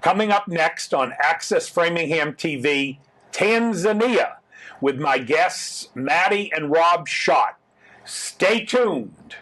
Coming up next on Access Framingham TV, Tanzania, with my guests Mattie and Rob Schadt. Stay tuned.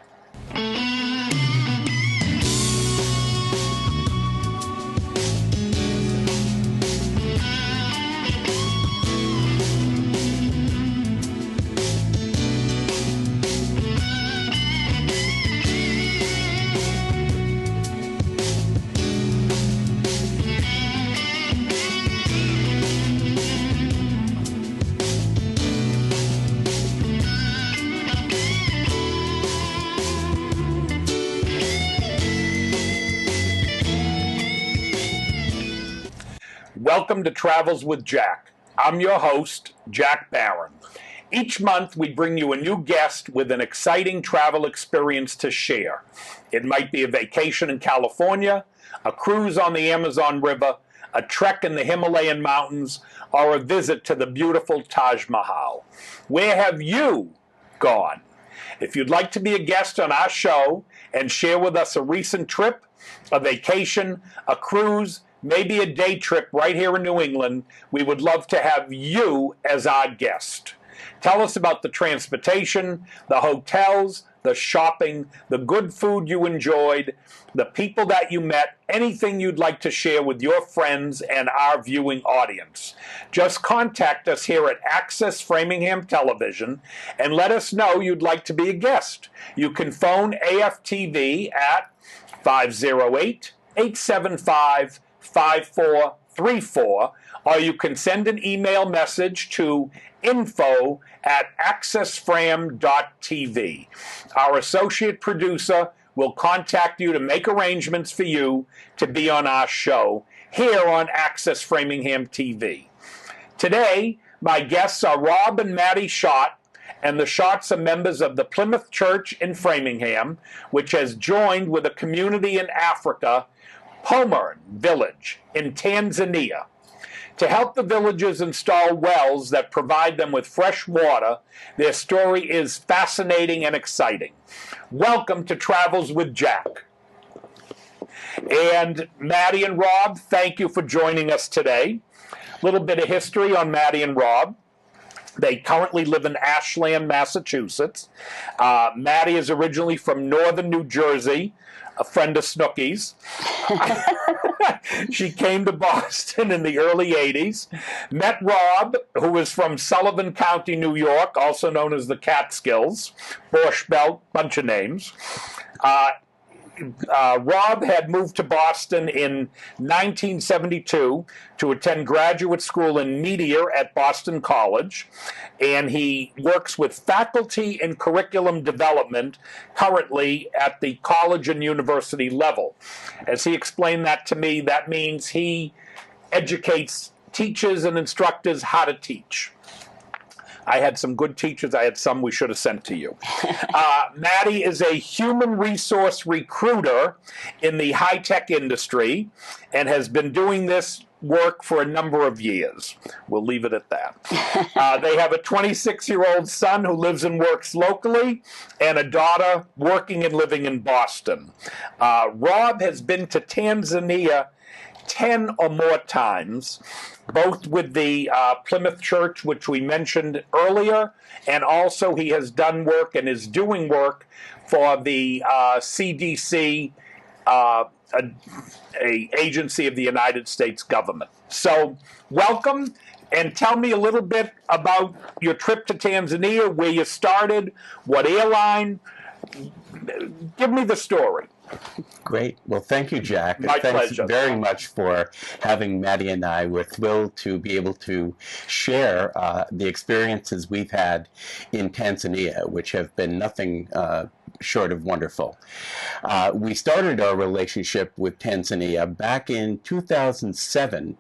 Welcome to Travels with Jack. I'm your host, Jack Barron. Each month we bring you a new guest with an exciting travel experience to share. It might be a vacation in California, a cruise on the Amazon River, a trek in the Himalayan mountains, or a visit to the beautiful Taj Mahal. Where have you gone? If you'd like to be a guest on our show and share with us a recent trip, a vacation, a cruise, maybe a day trip right here in New England, we would love to have you as our guest. Tell us about the transportation, the hotels, the shopping, the good food you enjoyed, the people that you met, anything you'd like to share with your friends and our viewing audience. Just contact us here at Access Framingham Television and let us know you'd like to be a guest. You can phone AFTV at 508-875-5434, or you can send an email message to info@accessfram.tv. Our associate producer will contact you to make arrangements for you to be on our show here on Access Framingham TV. Today, my guests are Rob and Mattie Schadt, and the Schatts are members of the Plymouth Church in Framingham, which has joined with a community in Africa, Pomern Village in Tanzania, to help the villagers install wells that provide them with fresh water. Their story is fascinating and exciting. Welcome to Travels with Jack. And Mattie and Rob, thank you for joining us today. A little bit of history on Mattie and Rob. They currently live in Ashland, Massachusetts. Mattie is originally from northern New Jersey, a friend of Snooki's. She came to Boston in the early 80s, met Rob, who is from Sullivan County, New York, also known as the Catskills, Borscht Belt, bunch of names. Rob had moved to Boston in 1972 to attend graduate school in media at Boston College, and he works with faculty and curriculum development currently at the college and university level. As he explained that to me, that means he educates teachers and instructors how to teach. I had some good teachers. I had some we should have sent to you. Mattie is a human resource recruiter in the high-tech industry and has been doing this work for a number of years. We'll leave it at that. They have a 26-year-old son who lives and works locally and a daughter working and living in Boston. Rob has been to Tanzania 10 or more times, both with the Plymouth Church, which we mentioned earlier, and also he has done work and is doing work for the CDC, a agency of the United States government. So welcome, and tell me a little bit about your trip to Tanzania, where you started, what airline. Give me the story. Great. Well, thank you, Jack. My Thanks pleasure. very much for having Mattie and I. We're thrilled to be able to share the experiences we've had in Tanzania, which have been nothing short of wonderful. We started our relationship with Tanzania back in 2007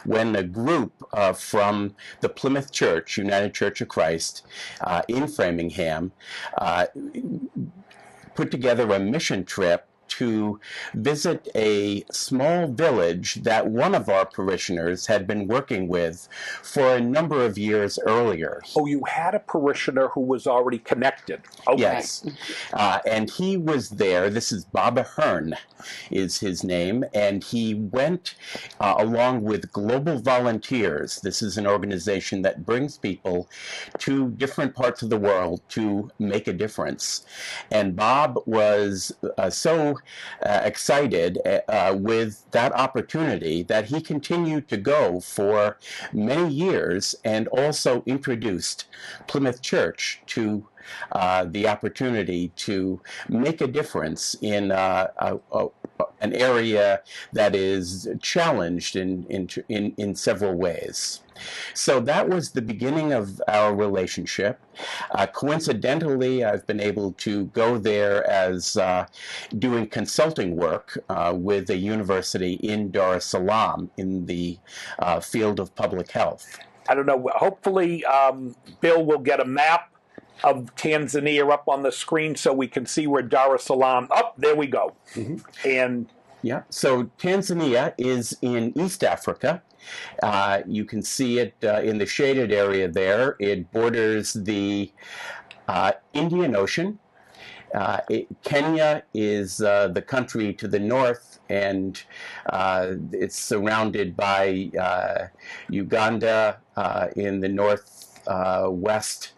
when a group from the Plymouth Church, United Church of Christ, in Framingham, put together a mission trip to visit a small village that one of our parishioners had been working with for a number of years earlier. Oh, you had a parishioner who was already connected. Okay. Yes. And he was there. This is Baba Hearn is his name. And he went along with Global Volunteers. This is an organization that brings people to different parts of the world to make a difference. And Bob was so excited with that opportunity that he continued to go for many years and also introduced Plymouth Church to the opportunity to make a difference in an area that is challenged in several ways. So that was the beginning of our relationship. Coincidentally, I've been able to go there as doing consulting work with a university in Dar es Salaam in the field of public health. I don't know. Hopefully, Bill will get a map of Tanzania up on the screen so we can see where Dar es Salaam. Oh, there we go. Mm-hmm. And yeah, so Tanzania is in East Africa. You can see it in the shaded area there. It borders the Indian Ocean. Kenya is the country to the north, and it's surrounded by Uganda in the northwest,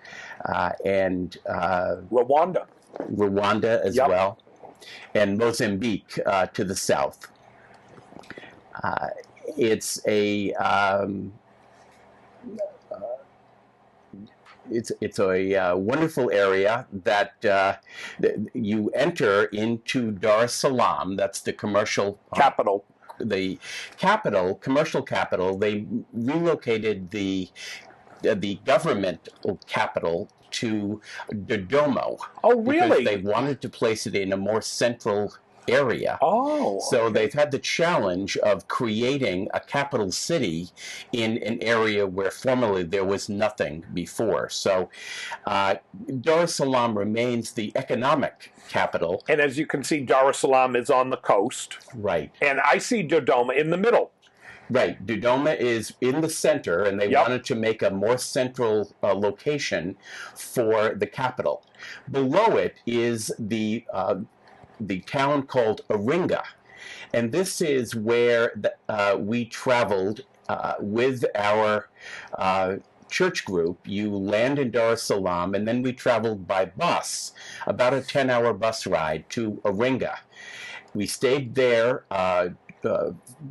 and Rwanda as well, and Mozambique to the south. It's a it's a wonderful area that you enter into Dar es Salaam. That's the commercial capital. The capital, commercial capital. They relocated the government capital to Dodoma. Oh, really? Because they wanted to place it in a more central area. Oh, okay. So they've had the challenge of creating a capital city in an area where formerly there was nothing before. So Dar es Salaam remains the economic capital. And as you can see, Dar es Salaam is on the coast. Right. And I see Dodoma in the middle. Right. Dodoma is in the center, and they wanted to make a more central location for the capital. Below it is the town called Iringa, and this is where we traveled with our church group. You land in Dar es Salaam, and then we traveled by bus, about a 10-hour bus ride to Iringa. We stayed there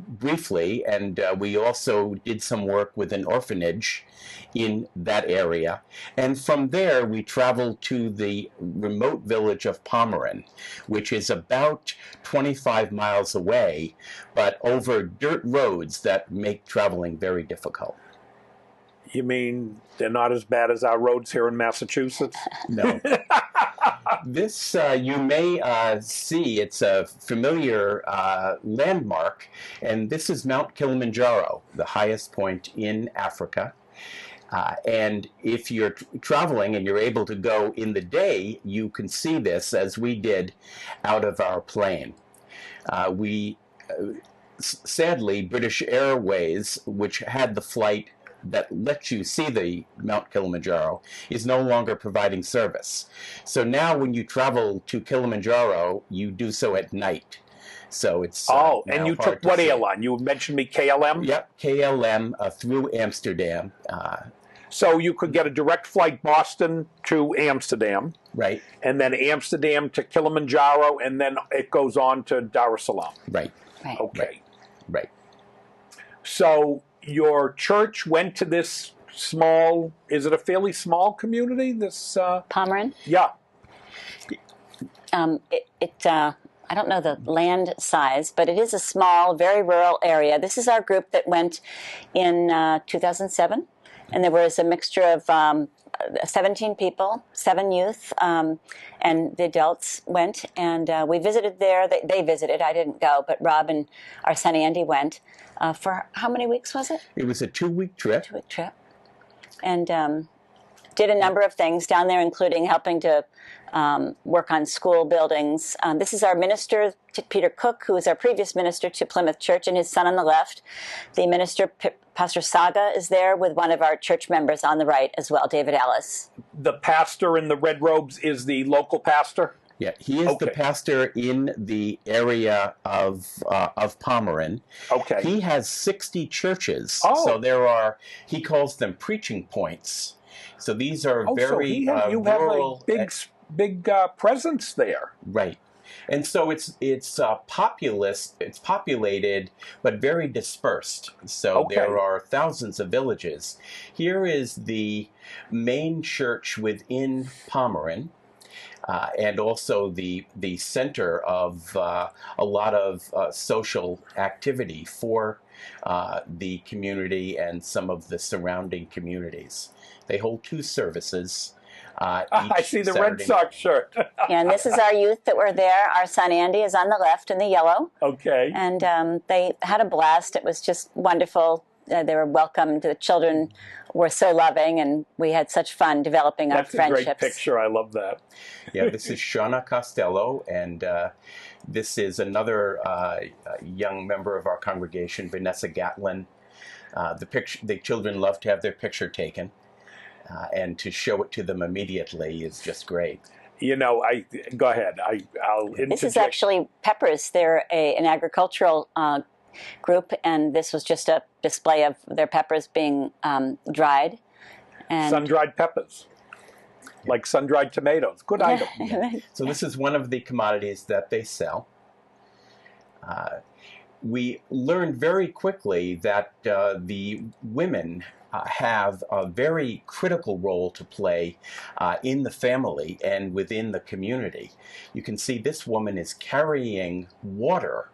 briefly, and we also did some work with an orphanage in that area. And from there, we traveled to the remote village of Pomeran, which is about 25 miles away, but over dirt roads that make traveling very difficult. You mean they're not as bad as our roads here in Massachusetts? No. This, you may see, it's a familiar landmark, and this is Mount Kilimanjaro, the highest point in Africa. And if you're traveling and you're able to go in the day, you can see this, as we did, out of our plane. Sadly, British Airways, which had the flight that lets you see the Mount Kilimanjaro, is no longer providing service. So now when you travel to Kilimanjaro, you do so at night. So it's and you took what airline? You mentioned me KLM? Yep, KLM through Amsterdam. So you could get a direct flight Boston to Amsterdam. Right. And then Amsterdam to Kilimanjaro, and then it goes on to Dar es Salaam. Right. Right. Okay. Right. So your church went to this small, is it a fairly small community? This Pomeran? Yeah. I don't know the land size, but it is a small, very rural area. This is our group that went in 2007, and there was a mixture of 17 people, 7 youth, and the adults went, and we visited there. They visited, I didn't go, but Rob and our son Andy went. For how many weeks was it? It was a 2-week trip. 2-week trip. And did a number of things down there, including helping to work on school buildings. This is our minister, Peter Cook, who was our previous minister to Plymouth Church, and his son on the left. The minister, Pastor Saga, is there with one of our church members on the right as well, David Ellis. The pastor in the red robes is the local pastor? Yeah, he is the pastor in the area of Pomeroy. Okay. He has 60 churches. Oh. So there are, he calls them preaching points. So these are very you rural. have a big presence there. Right. And so it's populous, it's populated, but very dispersed. So there are thousands of villages. Here is the main church within Pomeroy. And also the center of a lot of social activity for the community and some of the surrounding communities. They hold 2 services. I see the Red Sox shirt. And this is our youth that were there. Our son Andy is on the left in the yellow. Okay. And they had a blast. It was just wonderful. They were welcomed. The children were so loving, and we had such fun developing our friendships. That's a great picture. I love that. Yeah, this is Shauna Costello, and this is another young member of our congregation, Vanessa Gatlin. The children love to have their picture taken, and to show it to them immediately is just great. You know, go ahead. I'll interject. This is actually peppers. They're an agricultural group, and this was just a display of their peppers being dried. And sun-dried peppers, like sun-dried tomatoes. Good item. So this is one of the commodities that they sell. We learned very quickly that the women have a very critical role to play in the family and within the community. You can see this woman is carrying water,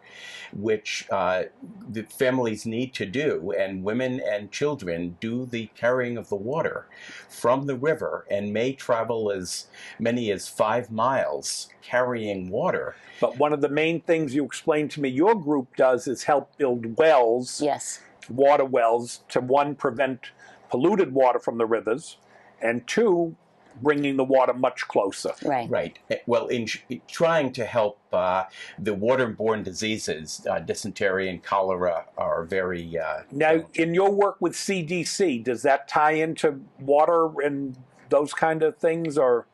which the families need to do, and women and children do the carrying of the water from the river and may travel as many as 5 miles carrying water. But one of the main things you explained to me your group does is help build wells, yes, water wells, to one, prevent polluted water from the rivers, and 2, bringing the water much closer. Right. Right. Well, in trying to help the waterborne diseases, dysentery and cholera are very... Now, in your work with CDC, does that tie into water and those kind of things, or?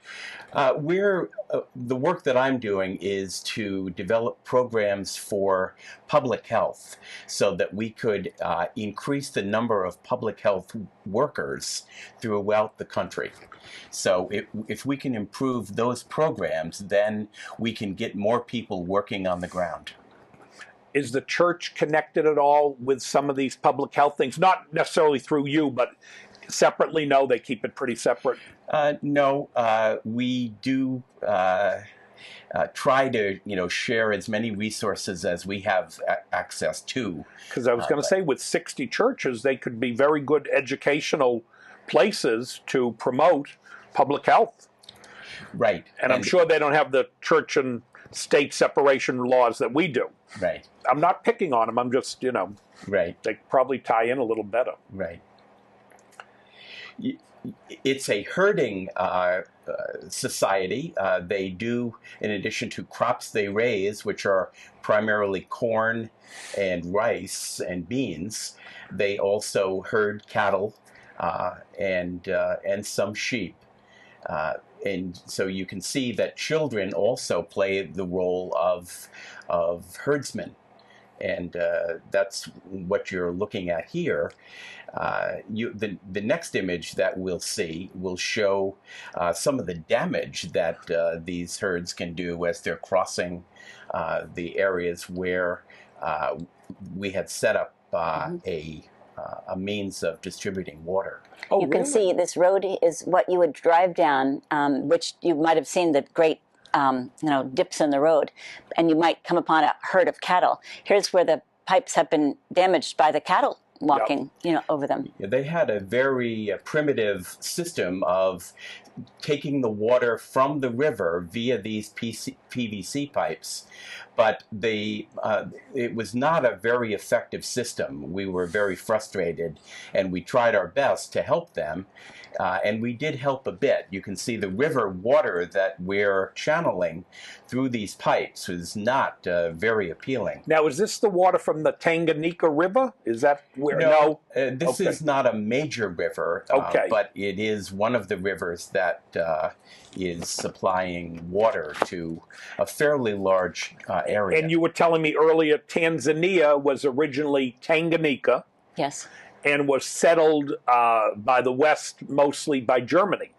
The work that I'm doing is to develop programs for public health so that we could increase the number of public health workers throughout the country. So if we can improve those programs, then we can get more people working on the ground. Is the church connected at all with some of these public health things? Not necessarily through you, but separately? No, they keep it pretty separate. No, we do try to, share as many resources as we have access to. Because I was going to say, with 60 churches, they could be very good educational places to promote public health. Right. And I'm sure they don't have the church and state separation laws that we do. Right. I'm not picking on them. I'm just, Right. They probably tie in a little better. Right. It's a herding society. They do, in addition to crops they raise, which are primarily corn and rice and beans, they also herd cattle and some sheep. And so you can see that children also play the role of herdsmen. And that's what you're looking at here. The next image that we'll see will show some of the damage that these herds can do as they're crossing the areas where we had set up a means of distributing water. Oh, you can see this road is what you would drive down, which you might have seen the great dips in the road, and you might come upon a herd of cattle. Here's where the pipes have been damaged by the cattle walking, over them. They had a very primitive system of taking the water from the river via these PVC pipes, but it was not a very effective system. We were very frustrated, and we tried our best to help them, and we did help a bit. You can see the river water that we're channeling through these pipes is not very appealing. Now, is this the water from the Tanganyika River? Is that where? No, this is not a major river, Okay. but it is one of the rivers that is supplying water to a fairly large area. And you were telling me earlier, Tanzania was originally Tanganyika. Yes. And was settled by the West, mostly by Germany.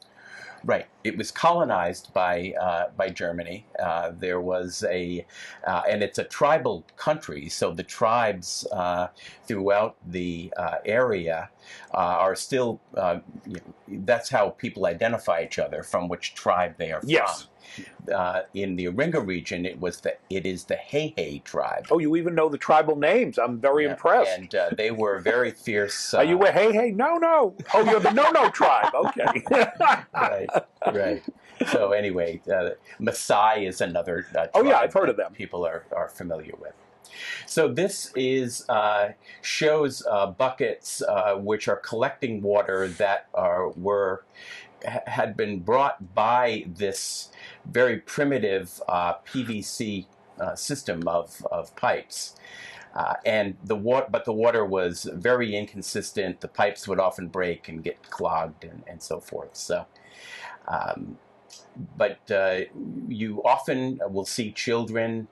Right. It was colonized by Germany. There was and it's a tribal country, so the tribes throughout the area are still. That's how people identify each other, from which tribe they are yes. from. In the Iringa region, it is the Hehe tribe. Oh, you even know the tribal names. I'm very impressed. And they were very fierce. Are you a Hehe? No. Oh, you're the No tribe. Okay. Right. So anyway, Maasai is another tribe. Oh yeah, I've heard of them. People are familiar with. So this shows buckets which are collecting water that had been brought by this very primitive PVC system of pipes. But the water was very inconsistent. The pipes would often break and get clogged and so forth. So, but you often will see children.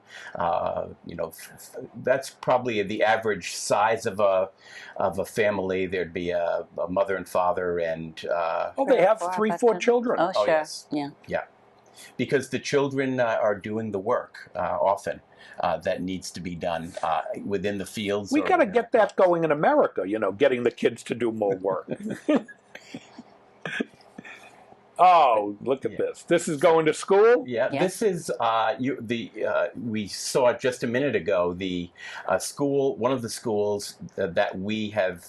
That's probably the average size of a family. There'd be a mother and father, and they have 3-4 children. Oh, sure. Yes. Yeah. Because the children are doing the work often that needs to be done within the fields. We got to get that going in America. Getting the kids to do more work. Oh, look at this! This is going to school. Yeah. This is we saw just a minute ago the school, one of the schools that we have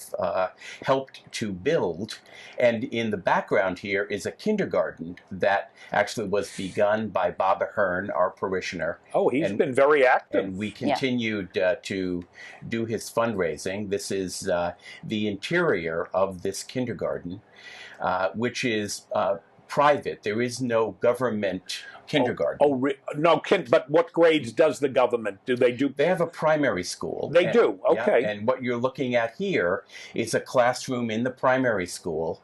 helped to build, and in the background here is a kindergarten that actually was begun by Bob Ahern, our parishioner. Oh, he's been very active, and we continued to do his fundraising. This is the interior of this kindergarten, which is private. There is no government kindergarten. But what grades does the government do? They have a primary school. They do. Okay. And what you're looking at here is a classroom in the primary school,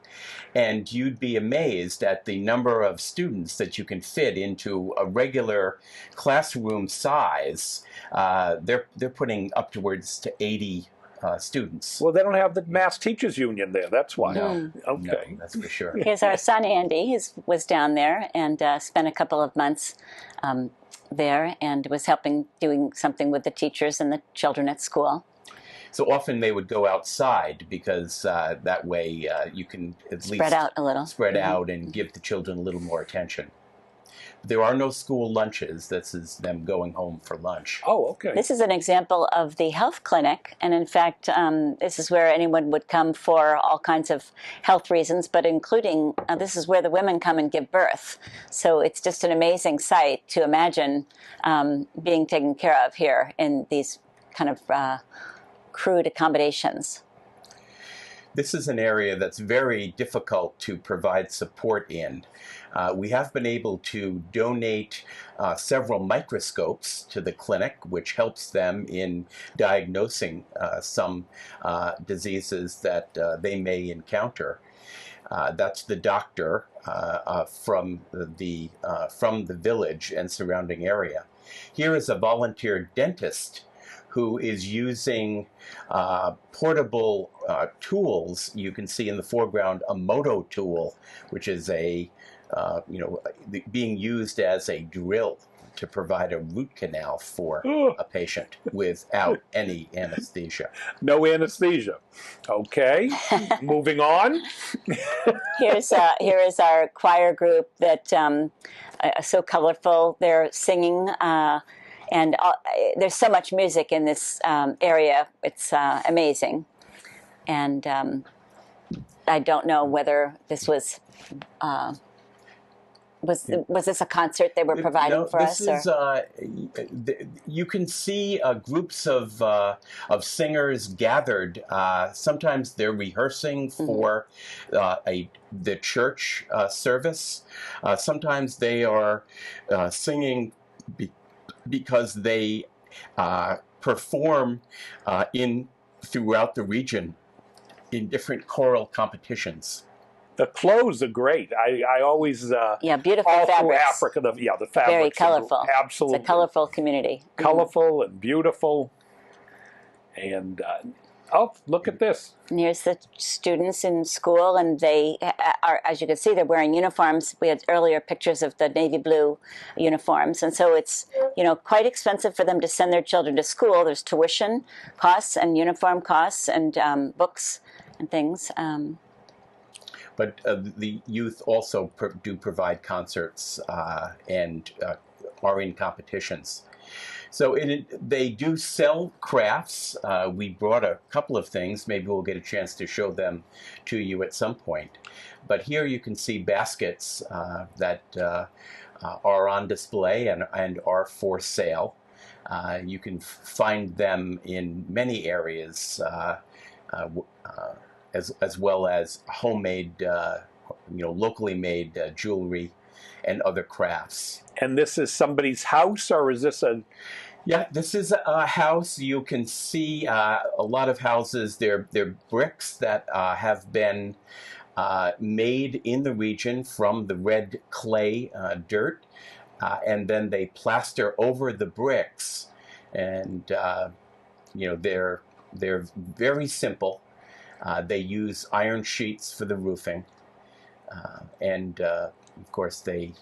and you'd be amazed at the number of students that you can fit into a regular classroom size. They're putting upwards to 80 students. Well, they don't have the Mass Teachers Union there. That's why. No. Okay. No, that's for sure. Here's our son Andy. He was down there and spent a couple of months there and was doing something with the teachers and the children at school. So often they would go outside because that way you can at least spread out a little. Spread out and give the children a little more attention. There are no school lunches. This is them going home for lunch. Oh, okay. This is an example of the health clinic. And in fact, this is where anyone would come for all kinds of health reasons, but including this is where the women come and give birth. So it's just an amazing sight to imagine being taken care of here in these kind of crude accommodations. This is an area that's very difficult to provide support in. We have been able to donate several microscopes to the clinic, which helps them in diagnosing some diseases that they may encounter. That's the doctor from the village and surrounding area. Here is a volunteer dentist who is using portable tools. You can see in the foreground a moto tool, which is being used as a drill to provide a root canal for a patient without any anesthesia. No anesthesia. Okay, moving on. Here is our choir group that so colorful. They're singing. And there's so much music in this area. It's amazing. And I don't know whether this was was this a concert they were providing No, for this us? is, you can see groups of singers gathered. Sometimes they're rehearsing for the church service. Sometimes they are singing because they perform in throughout the region in different choral competitions. The clothes are great. I always Yeah, beautiful all through fabrics. Africa. The fabrics Very are colorful. absolutely It's a colorful community. colorful and beautiful. And oh, look at this. And here's the students in school, and they are, as you can see, they're wearing uniforms. We had earlier pictures of the navy blue uniforms, and so it's quite expensive for them to send their children to school. There's tuition costs and uniform costs and books and things. But the youth also do provide concerts and are in competitions. So they do sell crafts. We brought a couple of things. Maybe we'll get a chance to show them to you at some point. But here you can see baskets that are on display and are for sale. You can find them in many areas, as well as homemade, locally made jewelry and other crafts. And this is somebody's house, or is this a? Yeah, this is a house. You can see a lot of houses. They're bricks that have been made in the region from the red clay dirt, and then they plaster over the bricks, and they're very simple. They use iron sheets for the roofing, and of course the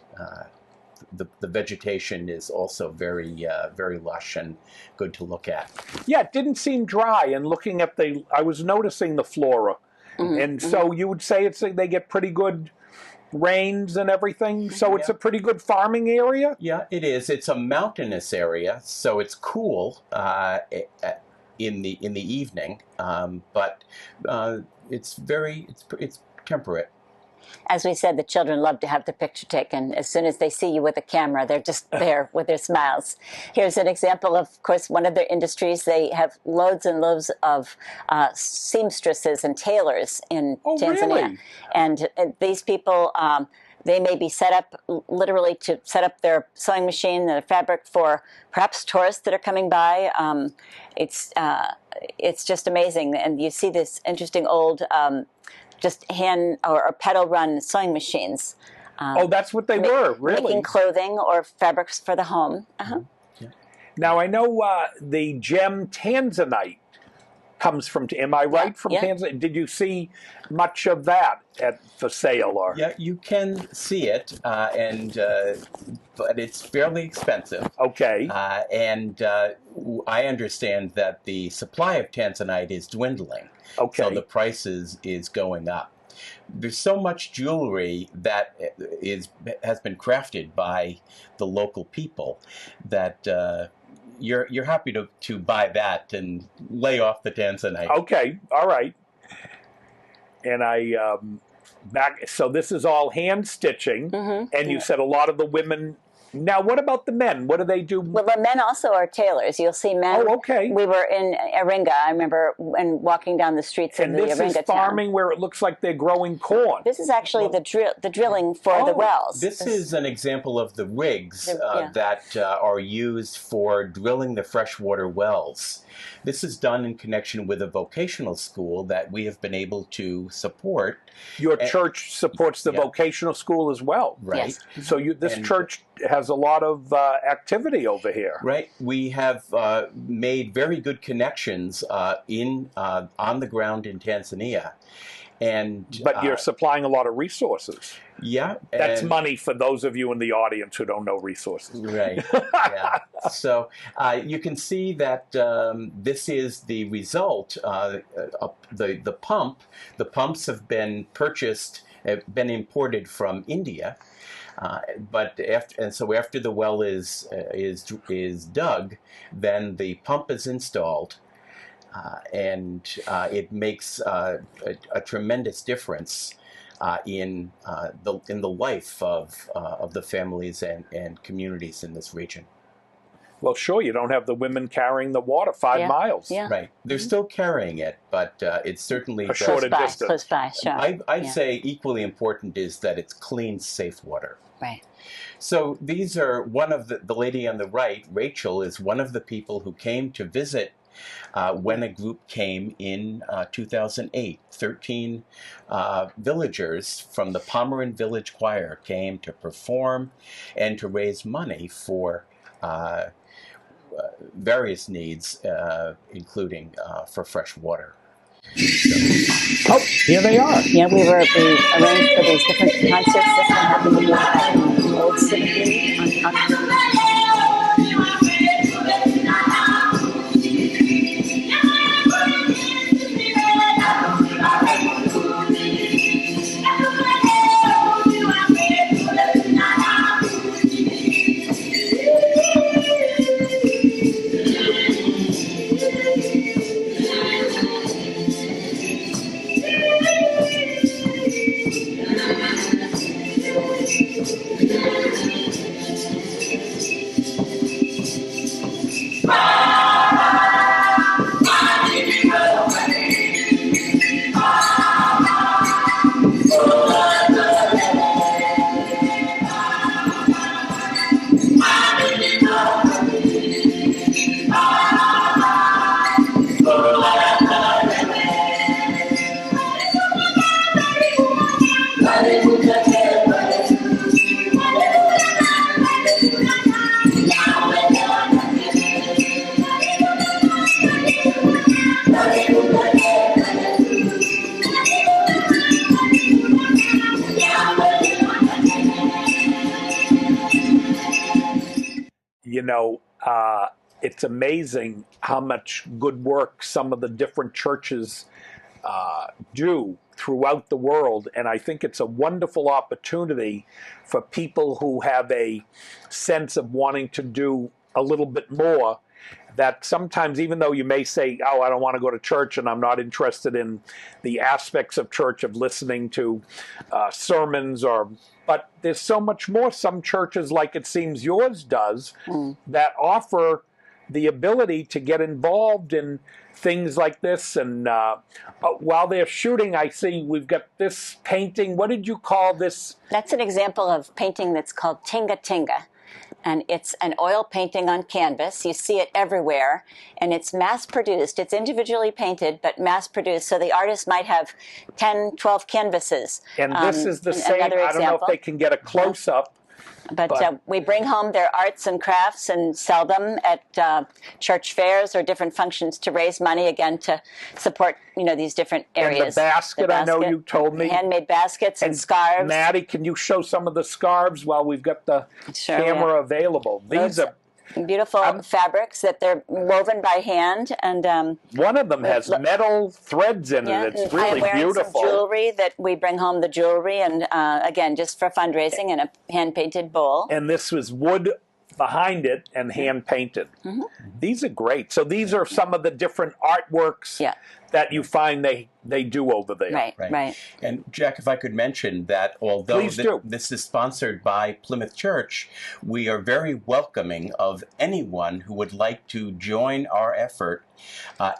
vegetation is also very lush and good to look at. Yeah, it didn't seem dry. And looking at I was noticing the flora, and so you would say they get pretty good rains and everything. So it's a pretty good farming area. Yeah, it is. It's a mountainous area, so it's cool in the evening, but it's temperate. As we said, the children love to have the picture taken. As soon as they see you with a camera, they're just there with their smiles. Here's an example of course, one of their industries. They have loads and loads of seamstresses and tailors in Tanzania. Really? And these people, they may be set up literally to set up their sewing machine, their fabric for perhaps tourists that are coming by. It's just amazing. And you see this interesting old just hand or pedal run sewing machines. That's what they were, really? Making clothing or fabrics for the home. Yeah. Now, I know the gem tanzanite comes from, am I right, from Tanzania? Did you see much of that for sale? Or? Yeah, you can see it, but it's fairly expensive. Okay. And I understand that the supply of tanzanite is dwindling. Okay. So the price is going up. There's so much jewelry that has been crafted by the local people that you're happy to buy that and lay off the tanzanite. Okay, all right. And so this is all hand stitching, and you said a lot of the women. Now, what about the men? What do they do? Well, the men also are tailors. You'll see men. Oh, okay. We were in Iringa, I remember, and walking down the streets of the Iringa town. And this is farming where it looks like they're growing corn. This is actually the drilling for the wells. This is an example of the rigs that are used for drilling the freshwater wells. This is done in connection with a vocational school that we have been able to support. Your church supports the vocational school as well. Right. Yes. So this church has a lot of activity over here. Right. We have made very good connections on the ground in Tanzania. But you're supplying a lot of resources. Yeah. That's money for those of you in the audience who don't know resources. Right. Yeah. So you can see that this is the result. The pump. The pumps have been been imported from India. But after the well is dug, then the pump is installed. And it makes a tremendous difference in the life of the families and communities in this region. Well, sure, you don't have the women carrying the water 5 miles. Yeah. Right. They're still carrying it, but it's certainly A shorter distance. Close by, sure. I'd say equally important is that it's clean, safe water. Right. So these are one of the lady on the right, Rachel, is one of the people who came to visit when a group came in 2008. 13 villagers from the Pomeroy Village Choir came to perform and to raise money for various needs, including for fresh water. Oh, here they are. Yeah, we arranged for these different concerts. This one happened to be at the Old Civic on You know, it's amazing how much good work some of the different churches do throughout the world. And I think it's a wonderful opportunity for people who have a sense of wanting to do a little bit more, that sometimes, even though you may say, oh, I don't want to go to church and I'm not interested in the aspects of church, of listening to sermons, but there's so much more. Some churches, like it seems yours does, that offer the ability to get involved in things like this. And while they're shooting, I see we've got this painting. What did you call this? That's an example of painting that's called Tinga Tinga. And it's an oil painting on canvas. You see it everywhere. And it's mass-produced. It's individually painted, but mass-produced. So the artist might have 10, 12 canvases. And this is the same. I don't know if they can get a close-up. But we bring home their arts and crafts and sell them at church fairs or different functions to raise money, again, to support, these different areas. And the basket, I know you told me. Handmade baskets and scarves. Mattie, can you show some of the scarves while we've got the camera available? These are beautiful fabrics that they're woven by hand, and one of them has metal threads in it. It's really beautiful. Some jewelry that we bring home, the jewelry, and again, just for fundraising, and a hand painted bowl. And this was wood behind it and hand painted. These are great. So these are some of the different artworks that you find they do over there. Right. And Jack, if I could mention that although this is sponsored by Plymouth Church, we are very welcoming of anyone who would like to join our effort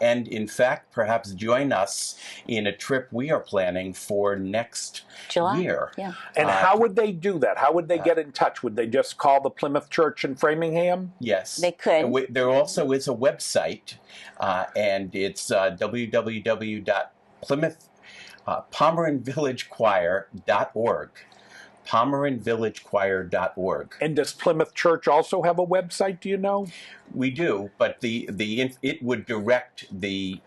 and in fact perhaps join us in a trip we are planning for next year. Yeah. And how would they do that? How would they get in touch? Would they just call the Plymouth Church in Framingham? Yes. They could. There also is a website, and it's www.PomeroyVillageChoir.org. PomeroyVillageChoir.org. And does Plymouth Church also have a website, do you know? We do, but it would direct the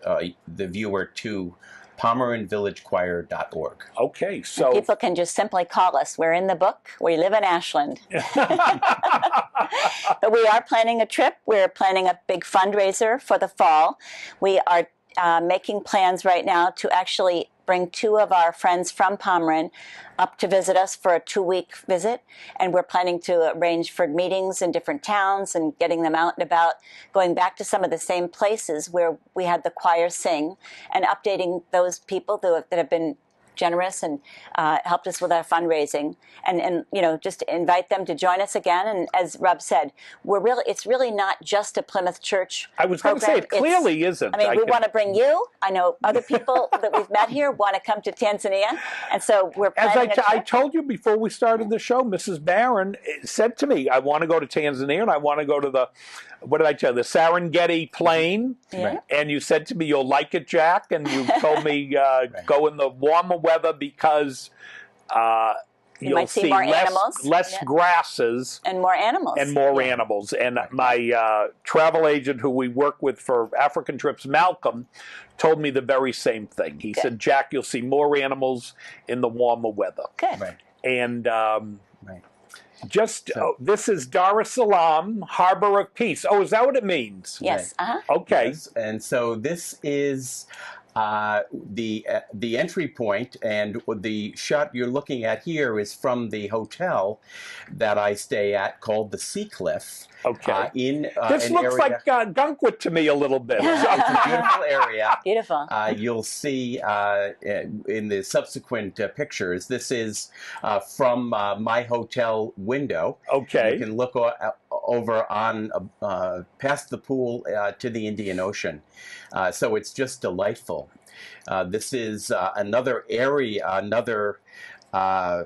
viewer to PomeroyVillageChoir.org. Okay, so people can just simply call us. We're in the book. We live in Ashland. But we are planning a trip. We're planning a big fundraiser for the fall. We are making plans right now to actually bring 2 of our friends from Pomeroy up to visit us for a 2-week visit. And we're planning to arrange for meetings in different towns and getting them out and about, going back to some of the same places where we had the choir sing, and updating those people that have been generous and helped us with our fundraising, and just invite them to join us again. And as Rob said, it's really not just a Plymouth Church. I was going to say, it clearly isn't. I mean, we want to bring you. I know other people that we've met here want to come to Tanzania, and so we're planning. As I told you before we started the show, Mrs. Barron said to me, "I want to go to Tanzania, and I want to go to the the Serengeti Plain." Yeah. And you said to me, "You'll like it, Jack," and you told me go in the warmer weather because you'll see more less animals. grasses and more animals. Animals. And my travel agent, who we work with for African trips, Malcolm, told me the very same thing. He said, "Jack, you'll see more animals in the warmer weather." Good. Right. And this is Dar es Salaam, Harbor of Peace. Oh, is that what it means? Yes. Right. Okay. Yes. And so this is the entry point, and the shot you're looking at here is from the hotel that I stay at called the Sea Cliff. Okay. This looks like Gunkwit to me a little bit. It's a beautiful area. Beautiful. You'll see in the subsequent pictures, this is from my hotel window. Okay. You can look over on past the pool to the Indian Ocean. So it's just delightful. This is another area, another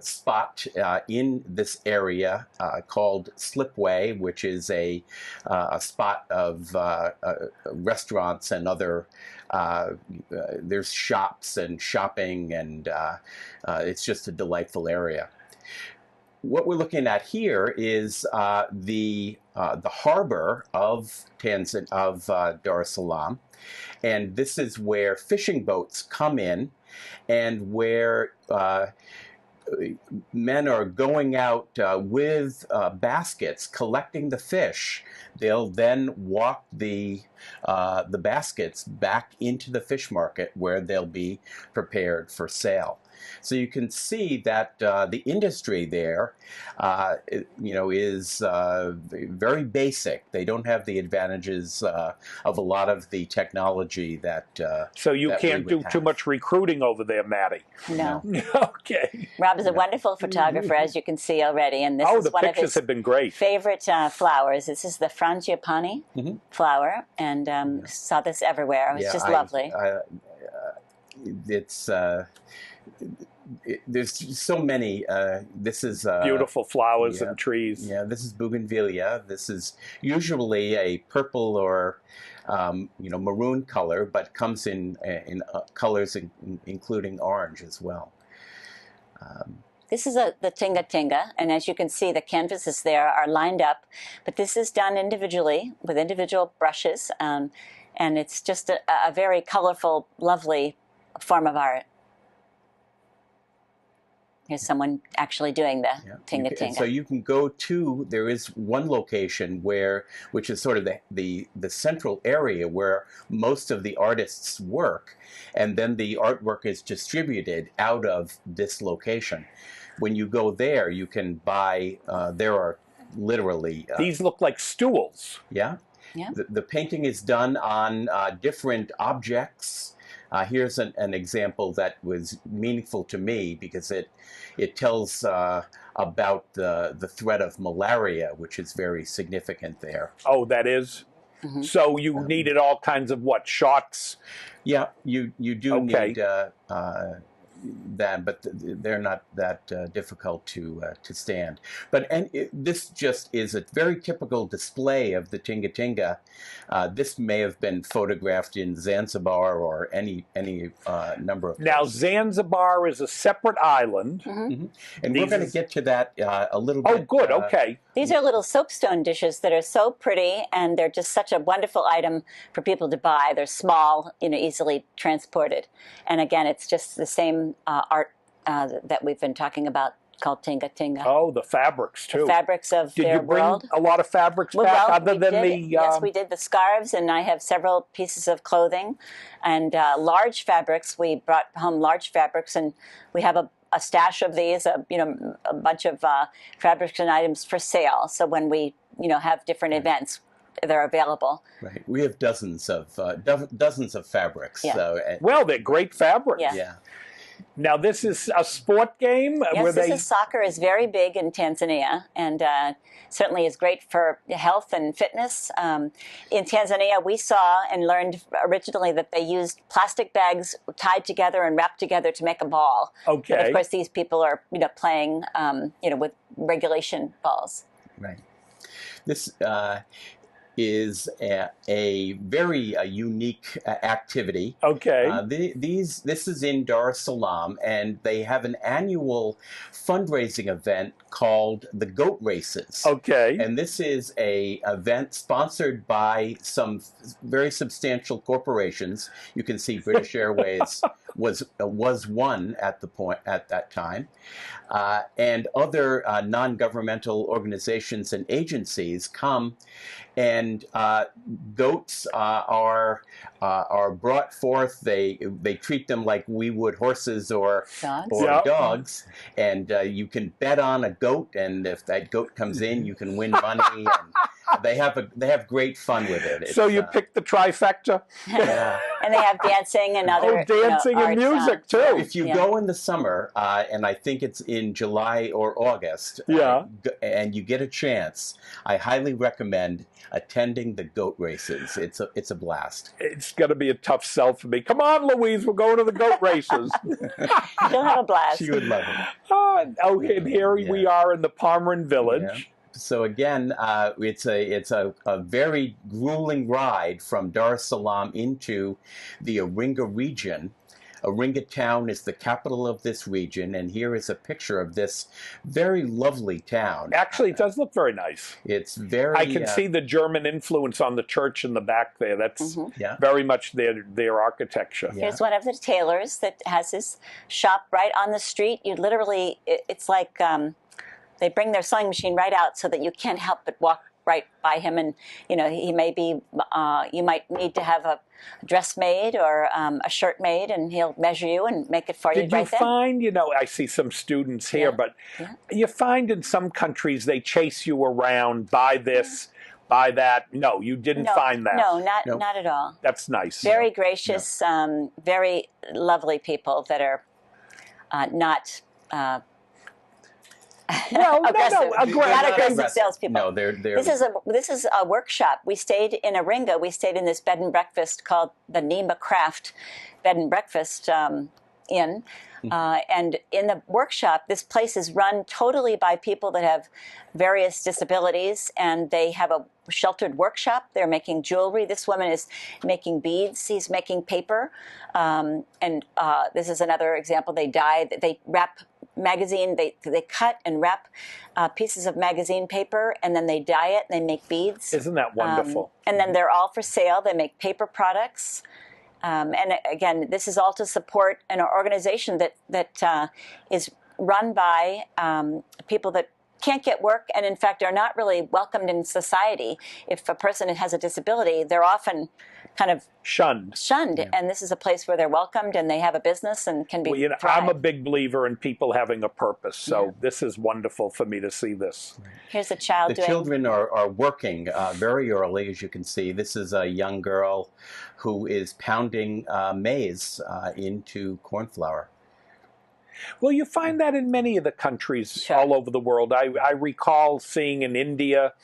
spot in this area called Slipway, which is a spot of restaurants and other. There's shops and shopping, and it's just a delightful area. What we're looking at here is the harbor of Dar es Salaam, and this is where fishing boats come in, and where men are going out with baskets collecting the fish. They'll then walk the baskets back into the fish market where they'll be prepared for sale. So you can see that the industry there, is very basic. They don't have the advantages of a lot of the technology that. So you can't do too much recruiting over there, Mattie. No. Okay. Rob is a wonderful photographer, as you can see already, and this is the one of pictures his have been great. favorite flowers. This is the frangipani flower, and saw this everywhere. It's just lovely. There's so many. This is beautiful flowers and trees. Yeah, this is bougainvillea. This is usually a purple or maroon color, but comes in colors including orange as well. This is the tinga tinga, and as you can see, the canvases there are lined up, but this is done individually with individual brushes, and it's just a very colorful, lovely form of art. Here's someone actually doing the tinga tinga. So you can go to, there is one location which is sort of the central area where most of the artists work, and then the artwork is distributed out of this location. When you go there, you can buy, there are literally... These look like stools. Yeah. Yeah. The painting is done on different objects. Here's an example that was meaningful to me because it tells about the threat of malaria, which is very significant there. Oh, that is? Mm-hmm. So you needed all kinds of shots? Yeah, you do need that, but they're not that difficult to stand. But this just is a very typical display of the tinga tinga. This may have been photographed in Zanzibar or any number of places. Now Zanzibar is a separate island, and we're going to get to that a little bit. Oh, good. Okay. These are little soapstone dishes that are so pretty, and they're just such a wonderful item for people to buy. They're small, easily transported, and again, it's just the same art that we've been talking about, called tinga tinga. Oh, the fabrics too. The fabrics of their world. Did you bring a lot of fabrics back, other than the? Yes, we did the scarves, and I have several pieces of clothing, and large fabrics. We brought home large fabrics, and we have a stash of these. A bunch of fabrics and items for sale. So when we have different events, they're available. Right. We have dozens of fabrics. Yeah. So, well, they're great fabrics. Yeah. Now, this is a sport game Yes, soccer is very big in Tanzania, and certainly is great for health and fitness. In Tanzania, we saw and learned originally that they used plastic bags tied together and wrapped together to make a ball. Okay. But of course, these people are playing with regulation balls. Right. This is a very unique activity. Okay. This is in Dar es Salaam, and they have an annual fundraising event called the Goat Races. Okay. And this is a event sponsored by some very substantial corporations. You can see British Airways was one at that time, and other non-governmental organizations and agencies come. And goats are brought forth. They treat them like we would horses or dogs. And you can bet on a goat, and if that goat comes in, you can win money. And they have great fun with it. So you pick the trifecta. Yeah. And they have dancing and other dancing and music too. If you go in the summer, and I think it's in July or August, and you get a chance, I highly recommend attending the goat races. It's a blast. It's going to be a tough sell for me. Come on, Louise, we're going to the goat races. You'll have a blast. She would love it. And here we are in the Pomeran Village. Yeah. So again, it's a very grueling ride from Dar es Salaam into the Iringa region. Iringa town is the capital of this region, and here is a picture of this very lovely town. Actually, it does look very nice. It's very... I can see the German influence on the church in the back there. That's very much their architecture. Here's one of the tailors that has his shop right on the street. You literally, it's like they bring their sewing machine right out so that you can't help but walk right by him, and he may be you might need to have a dress made or a shirt made, and he'll measure you and make it for you. Did you find, I see some students here, but you find in some countries they chase you around, buy this, buy that. No, you didn't find that. No, not at all. That's nice. Very gracious, very lovely people that are not aggressive. Not aggressive salespeople. No, they're. This is a workshop. We stayed in Iringa. We stayed in this bed and breakfast called the Nima Craft Bed and Breakfast Inn. And in the workshop, this place is run totally by people that have various disabilities, and they have a sheltered workshop. They're making jewelry. This woman is making beads. He's making paper. And this is another example. They wrap magazine. They cut and wrap pieces of magazine paper, and then they dye it, and they make beads. Isn't that wonderful? And then they're all for sale. They make paper products. And again, this is all to support an organization that is run by people that can't get work and, in fact, are not really welcomed in society. If a person has a disability, they're often kind of shunned. Yeah. And this is a place where they're welcomed and they have a business and can be I'm a big believer in people having a purpose, so this is wonderful for me to see this. Here's a child The children are working very early, as you can see. This is a young girl who is pounding maize into corn flour. Well, you find that in many of the countries all over the world. I recall seeing in India,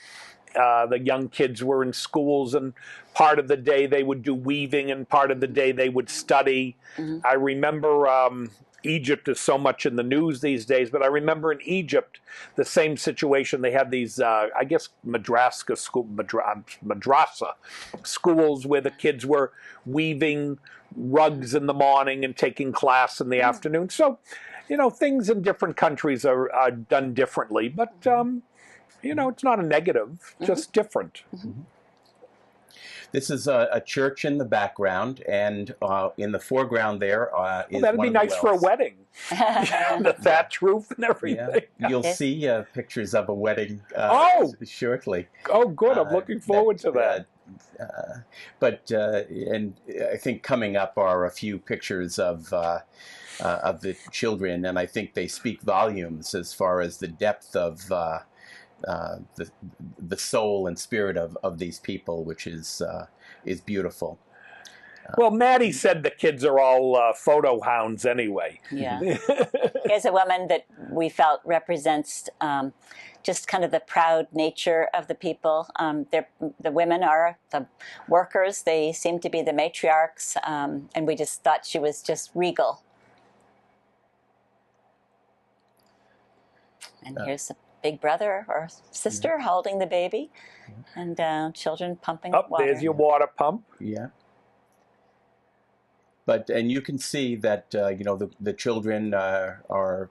the young kids were in schools, and part of the day they would do weaving and part of the day they would study. I remember Egypt is so much in the news these days, but I remember in Egypt, the same situation. They had these, I guess, madrasa schools where the kids were weaving rugs in the morning and taking class in the afternoon. So, things in different countries are done differently, but, it's not a negative, just different. This is a church in the background, and in the foreground there is that'd one be of the nice for a wells. wedding. The thatch roof and everything. Yeah. You'll see pictures of a wedding shortly. Oh, good. I'm looking forward to that. And I think coming up are a few pictures of the children, and I think they speak volumes as far as the depth of the soul and spirit of these people, which is beautiful. Well, Mattie said the kids are all photo hounds anyway. Yeah. Here's a woman that we felt represents just kind of the proud nature of the people. The women are the workers. They seem to be the matriarchs. And we just thought she was just regal. And here's a big brother or sister holding the baby, and children pumping water. There's your water pump. Yeah. And you can see that the children are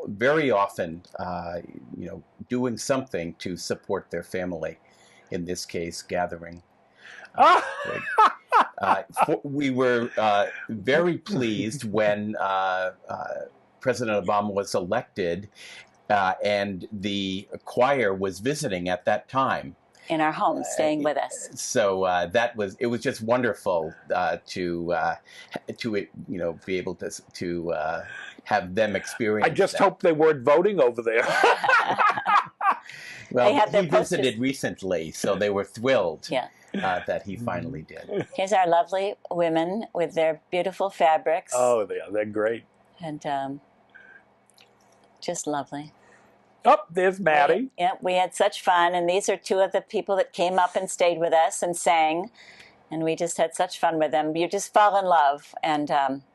very often doing something to support their family. In this case, gathering. We were very pleased when President Obama was elected, and the choir was visiting at that time in our home, staying with us. So it was just wonderful to be able to have them experience. I just that. hope they weren't voting over there. Well, he visited recently, so they were thrilled. Yeah. That he finally did. Here's our lovely women with their beautiful fabrics. Oh, they're great. And just lovely. Oh, there's Mattie. We had such fun, and these are two of the people that came up and stayed with us and sang, and we just had such fun with them. You just fall in love, and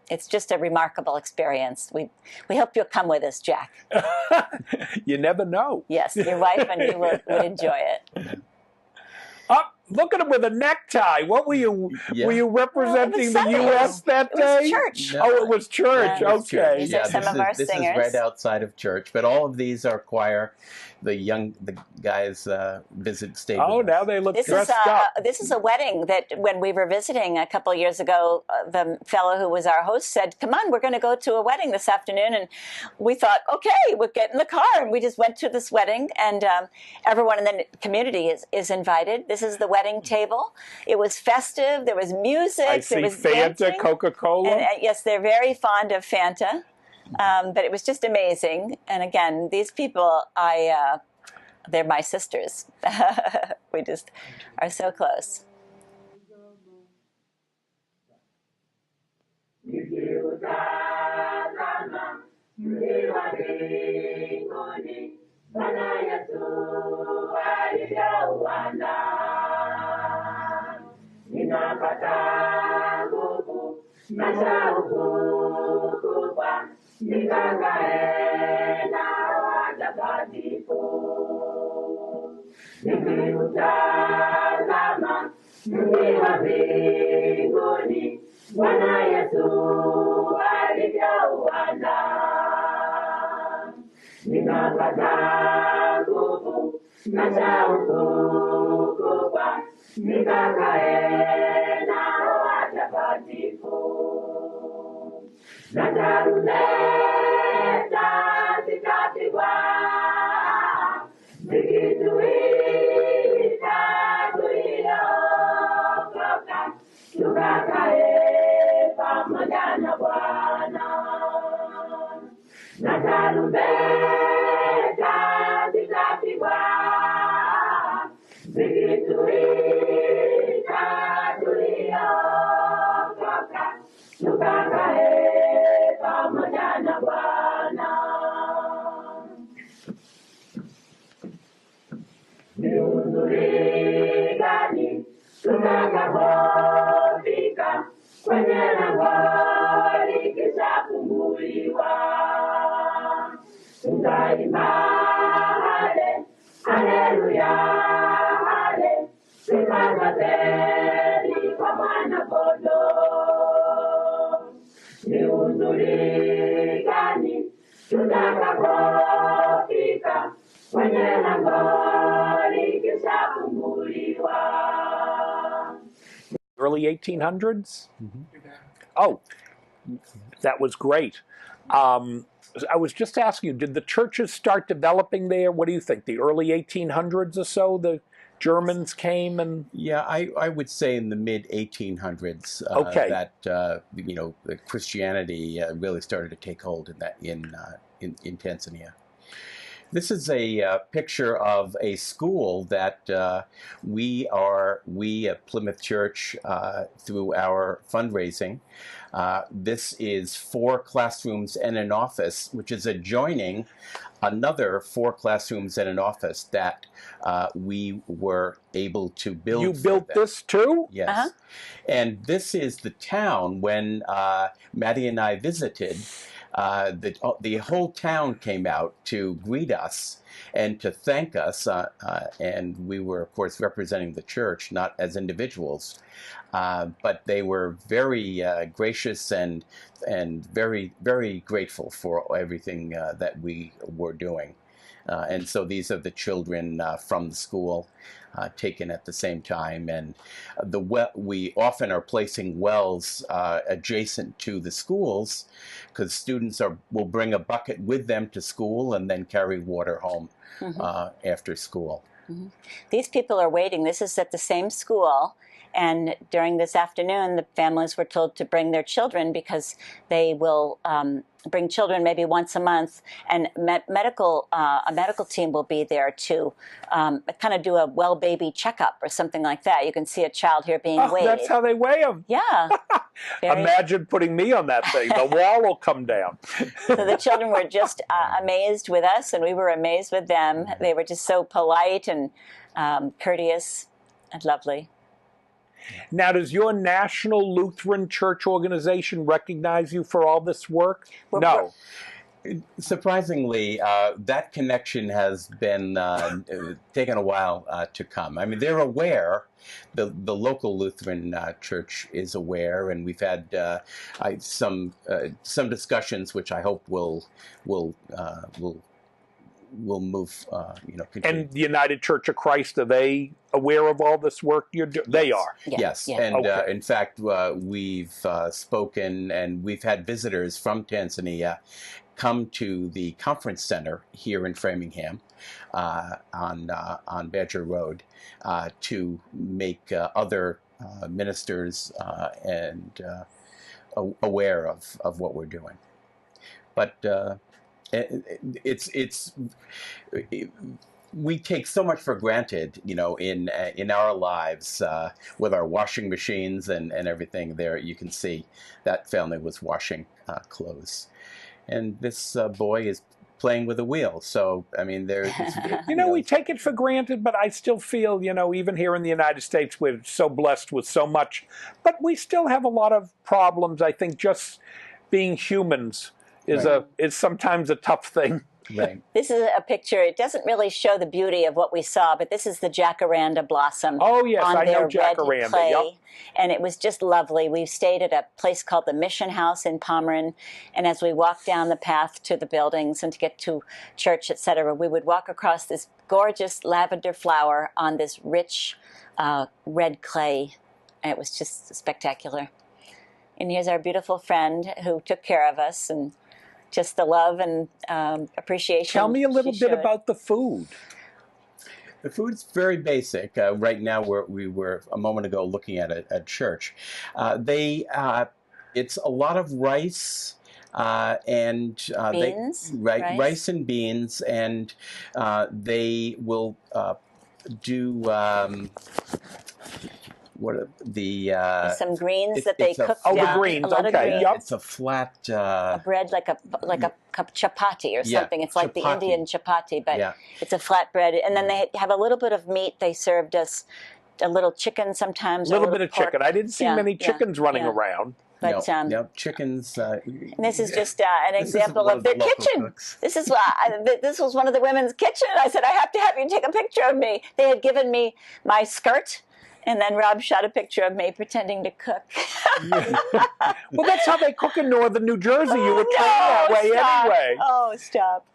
it's just a remarkable experience. We hope you'll come with us, Jack. You never know. Yes, your wife and you would enjoy it. Oh, look at him with a necktie. What were you? Yeah. Were you representing the Sunday. U.S. that day? It was church. No. Oh, it was church. Yeah, Okay. These are some of our this singers. is right outside of church, but all of these are choir. The guys stayed. Oh, with now us. they look This dressed up. this is a wedding that when we were visiting a couple of years ago, the fellow who was our host said, "Come on, we're going to go to a wedding this afternoon." And we thought, okay, we'll get in the car. And we just went to this wedding, and everyone in the community is invited. This is the wedding table. It was festive. There was music. I see there was Fanta, dancing. Coca-Cola. And, yes, they're very fond of Fanta. But it was just amazing. And again, these people, they're my sisters. We just are so close. Bwana Yesu alivyouanda, ninapata nguvu na shauku kubwa, nikakae nao watakatifu. Na tarumbeta zitapigwa, zikituita tuliokoka, tukakae pamoja na Bwana. Na tarumbeta zitapigwa, zikituita tuliokoka, tukakae pamoja na Bwana. Ni uzuri gani tutakapofika kwenye lango likishafunguliwa, tutaimba hale, haleluya, hale, sifa zote ni kwa Mwana-Kondoo. Ni uzuri gani tutakapofika kwenye lango likishafunguliwa. Early 1800s? Mm-hmm. Oh, that was great. I was just asking you, did the churches start developing there? What do you think? The early 1800s or so, the Germans came and... Yeah, I would say in the mid 1800s Okay. that the Christianity really started to take hold in Tanzania. This is a picture of a school that we at Plymouth Church, through our fundraising. This is 4 classrooms and an office, which is adjoining another 4 classrooms and an office that we were able to build. You built this too? Yes. Uh-huh. And this is the town. When Mattie and I visited, the whole town came out to greet us and to thank us, and we were, of course, representing the church, not as individuals, but they were very gracious and very, very grateful for everything that we were doing. And so these are the children from the school taken at the same time. And we often are placing wells adjacent to the schools, because students will bring a bucket with them to school and then carry water home after school. Mm-hmm. These people are waiting. This is at the same school. And during this afternoon, the families were told to bring their children, because they will bring children maybe once a month, and a medical team will be there to kind of do a well baby checkup or something like that. You can see a child here being weighed. That's how they weigh them. Yeah. Imagine putting me on that thing. The wall will come down. So the children were just amazed with us, and we were amazed with them. They were just so polite and courteous and lovely. Now, does your National Lutheran Church organization recognize you for all this work? No. Surprisingly, that connection has been taken a while to come. I mean, they're aware. The local Lutheran church is aware, and we've had some discussions, which I hope will move. Continue. And the United Church of Christ, are they aware of all this work you're doing? They are. Yes. Yeah. And Okay. in fact, we've spoken, and we've had visitors from Tanzania come to the conference center here in Framingham on Badger Road to make other ministers and aware of what we're doing. But we take so much for granted, in our lives, with our washing machines and everything. There, you can see that family was washing clothes, and this boy is playing with a wheel. So, I mean, we take it for granted, but I still feel, even here in the United States, we're so blessed with so much, but we still have a lot of problems. I think just being humans is sometimes a tough thing. Right. This is a picture. It doesn't really show the beauty of what we saw, but this is the jacaranda blossom. Oh, yes, on I know their red jacaranda, clay. yep. And it was just lovely. We stayed at a place called the Mission House in Pomeroy, and as we walked down the path to the buildings and to get to church, etc., we would walk across this gorgeous lavender flower on this rich red clay. And it was just spectacular. And here's our beautiful friend who took care of us, and just the love and appreciation. Tell me a little bit about the food. The food's very basic. Right now, we were a moment ago looking at a church. It's a lot of rice and beans, rice and beans, and they will do. Some greens that they cook down. Oh, the greens. A lot Okay. of greens. Yep. It's a flat a bread like a cup chapati or something. It's like the chapati. Indian chapati, but it's a flat bread. And then they have a little bit of meat. They served us a little chicken sometimes. A little bit of pork. chicken. I didn't see many chickens running around. But no, chickens. And this is just an example of their kitchen. Cooks. This is this was one of the women's kitchen. I said, I have to have you take a picture of me. They had given me my skirt, and then Rob shot a picture of me pretending to cook. Well, that's how they cook in northern New Jersey. You were trained that way anyway. Oh, stop.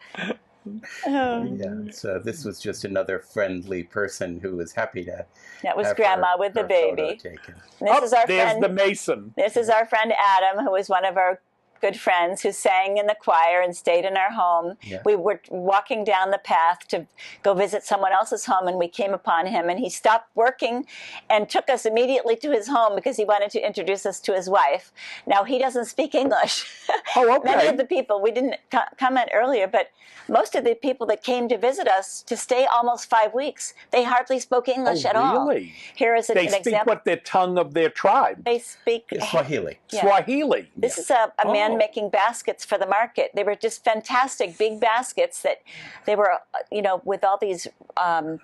Yeah, so this was just another friendly person who was happy to. That was have Grandma her, with the her baby. photo taken. This is our there's friend. the Mason. This is our friend Adam, who is one of our good friends who sang in the choir and stayed in our home. Yeah. We were walking down the path to go visit someone else's home, and we came upon him, and he stopped working and took us immediately to his home because he wanted to introduce us to his wife. Now, he doesn't speak English, Oh, okay. Many of the people, we didn't comment earlier, but most of the people that came to visit us to stay almost 5 weeks, they hardly spoke English at all. Really? Here is an They speak example. what their tongue of their tribe. They speak Swahili. Yeah. Swahili. This is a man making baskets for the market. They were just fantastic big baskets that they were, with all these, I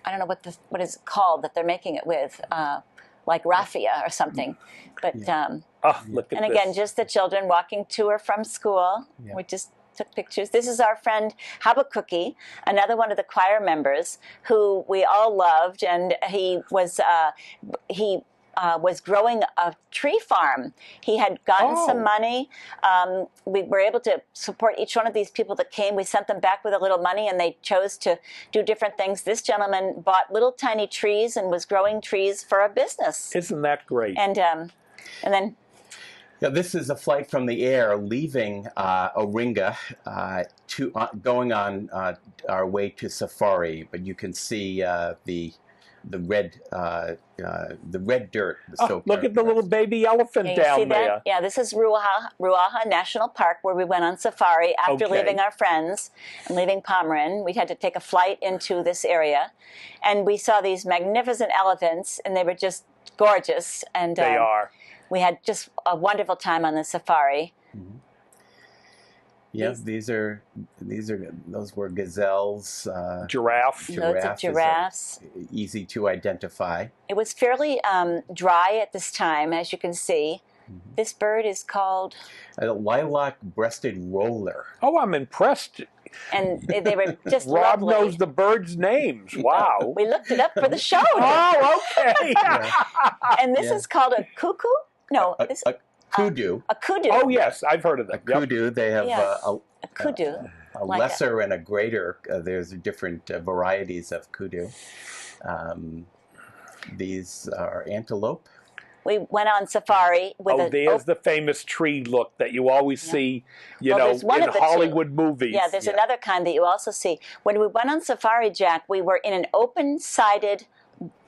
don't know what is it called that they're making it with, like raffia or something. But Look at and again, this. just the children walking to or from school. Yeah. We just took pictures. This is our friend Habakkuk, another one of the choir members who we all loved, and he was growing a tree farm. He had gotten some money. We were able to support each one of these people that came. We sent them back with a little money, and they chose to do different things. This gentleman bought little tiny trees and was growing trees for a business. Isn't that great? And then. Yeah, this is a flight from the air leaving Oringa going on our way to Safari. But you can see the red dirt. Look at the little baby elephant You down see there. that? Yeah, this is Ruaha National Park, where we went on safari after leaving our friends and leaving Pomeran. We had to take a flight into this area, and we saw these magnificent elephants, and they were just gorgeous. And They are. we had just a wonderful time on the safari. Mm-hmm. Yes, those were gazelles. Giraffe. Loads of giraffes. Easy to identify. It was fairly dry at this time, as you can see. Mm-hmm. This bird is called A lilac-breasted roller. Oh, I'm impressed. And they were just Rob lovely. knows the birds' names. Wow. We looked it up for the show. Oh, okay. And this is called a cuckoo? No, A kudu. a kudu. Oh, yes, I've heard of them. A kudu. They have Yes, a kudu. a Like lesser and a greater. There's different varieties of kudu. These are antelope. We went on safari with There's the famous tree look that you always see, there's one in of the Hollywood movies. Yeah, there's another kind that you also see. When we went on safari, Jack, we were in an open-sided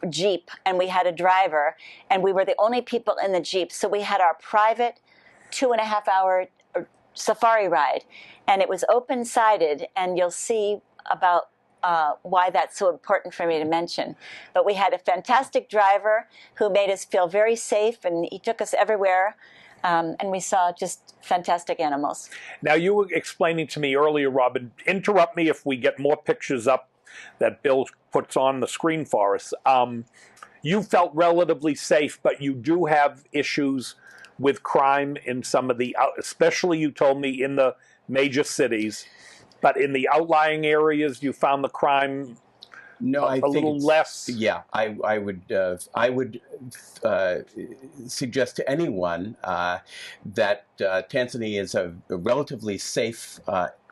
Jeep, and we had a driver, and we were the only people in the Jeep. So we had our private 2.5-hour safari ride, and it was open-sided, and you'll see about why that's so important for me to mention. But we had a fantastic driver who made us feel very safe, and he took us everywhere, and we saw just fantastic animals. Now, you were explaining to me earlier, Robin, interrupt me if we get more pictures up that Bill puts on the screen for us. You felt relatively safe, but you do have issues with crime in some of the, especially you told me in the major cities, but in the outlying areas you found the crime I think little less. Yeah, I would suggest to anyone that Tanzania is a relatively safe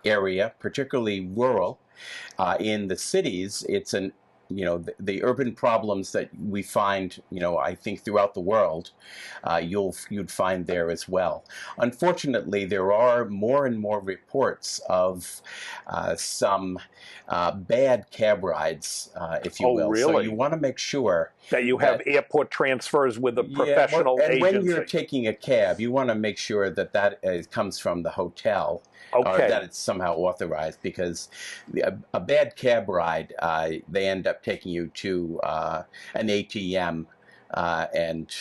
area, particularly rural. In the cities, it's the urban problems that we find, I think throughout the world, you'd find there as well. Unfortunately, there are more and more reports of some bad cab rides, if you will. Really? So you want to make sure that you have airport transfers with a professional and agency. when you're taking a cab, you want to make sure that comes from the hotel. Or that it's somehow authorized, because a bad cab ride, they end up taking you to an ATM, and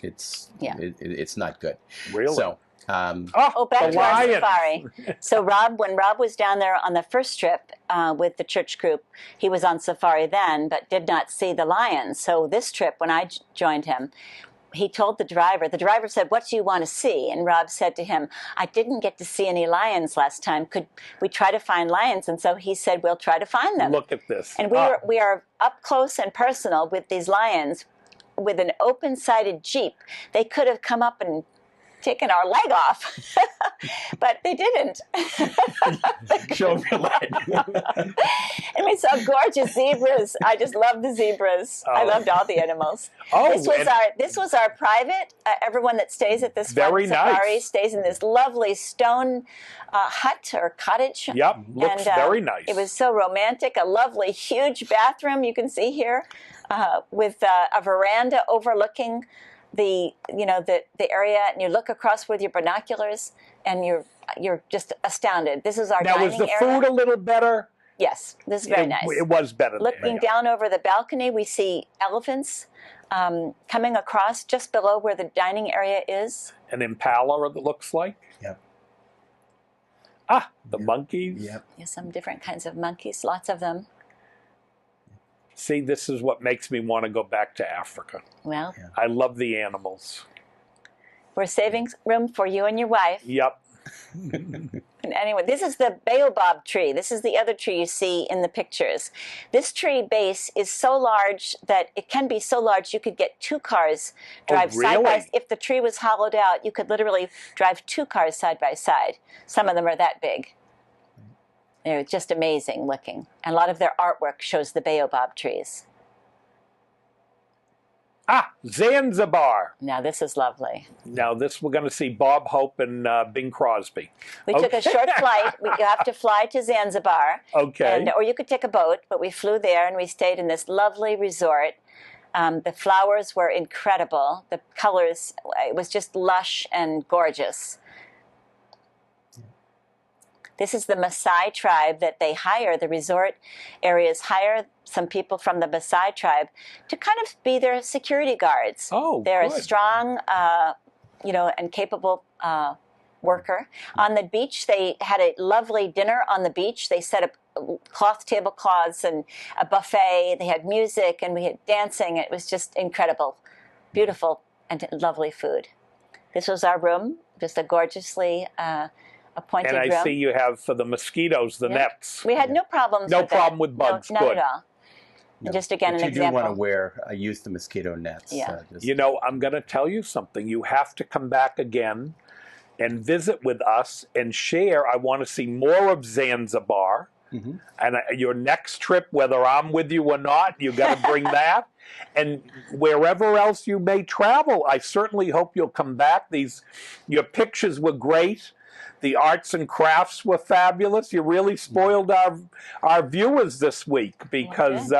it's not good. Really? So, back to our safari. So when Rob was down there on the first trip with the church group, he was on safari then, but did not see the lions. So this trip, when I joined him, he told the driver said, "What do you want to see?" And Rob said to him, "I didn't get to see any lions last time. Could we try to find lions?" And so he said, "We'll try to find them." Look at this. And we are up close and personal with these lions with an open-sided Jeep. They could have come up and taken our leg off, but they didn't. Show me your leg. And we saw gorgeous zebras. I just loved the zebras. I loved all the animals. This was our private. Everyone that stays at this Very safari nice. stays in this lovely stone hut or cottage. Yep, looks very nice. It was so romantic. A lovely, huge bathroom you can see here, with a veranda overlooking the area, and you look across with your binoculars, and you're just astounded. This is our Now, dining was the area. food a little better? Yes, this is very nice. It was better. Looking down over the balcony, we see elephants coming across just below where the dining area is. An impala, it looks like. Yep. Ah, the monkeys. Yep. Yeah, some different kinds of monkeys, lots of them. See, this is what makes me want to go back to Africa. Well, I love the animals. we're saving room for you and your wife. Yep. And anyway, this is the baobab tree. This is the other tree you see in the pictures. This tree base is so large that it can be so large you could get 2 cars drive side by really? side. If the tree was hollowed out, you could literally drive 2 cars side by side. Some of them are that big. They're just amazing looking. And a lot of their artwork shows the baobab trees. Ah, Zanzibar. Now this is lovely. Now this, we're going to see Bob Hope and Bing Crosby. We took a short flight. You have to fly to Zanzibar. Okay. Or you could take a boat, but we flew there and we stayed in this lovely resort. The flowers were incredible. The colors, it was just lush and gorgeous. This is the Maasai tribe that they hire. The resort areas hire some people from the Maasai tribe to kind of be their security guards. Oh, they're good. a strong, and capable worker. On the beach, they had a lovely dinner on the beach. They set up cloth tablecloths and a buffet. They had music and we had dancing. It was just incredible, beautiful and lovely food. This was our room, just a gorgeously appointed And I room. see you have, for the mosquitoes, the nets. We had no problems No with problem that. with bugs. No, not Good. at all. And just again, But an you example. do want to wear, use the mosquito nets. Yeah. You know, I'm going to tell you something. You have to come back again and visit with us and share. I want to see more of Zanzibar. Mm-hmm. And your next trip, whether I'm with you or not, you got to bring that. And wherever else you may travel, I certainly hope you'll come back. Your pictures were great. The arts and crafts were fabulous. You really spoiled our viewers this week because,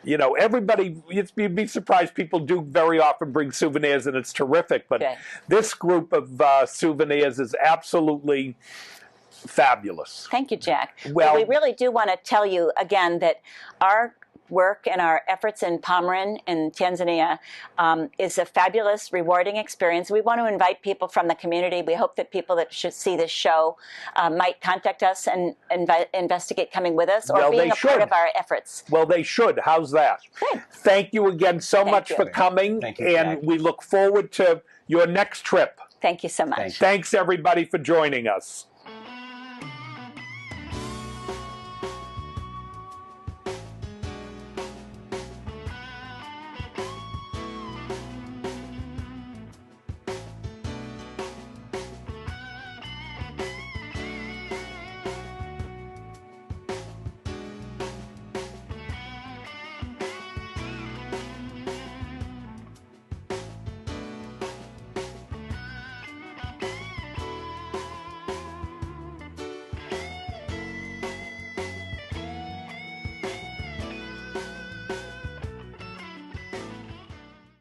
everybody, you'd be surprised. People do very often bring souvenirs and it's terrific. But Okay. this group of souvenirs is absolutely fabulous. Thank you, Jack. Well- we really do want to tell you again that our work and our efforts in Pomeran in Tanzania is a fabulous, rewarding experience. We want to invite people from the community. We hope that people that should see this show might contact us and investigate coming with us or Well, being they a part should. of our efforts. Well, they should. How's that? Good. Thank you again so Thank much you. for coming. Thank you, and Jack. we look forward to your next trip. Thank you so much. Thank you. Thanks, everybody, for joining us.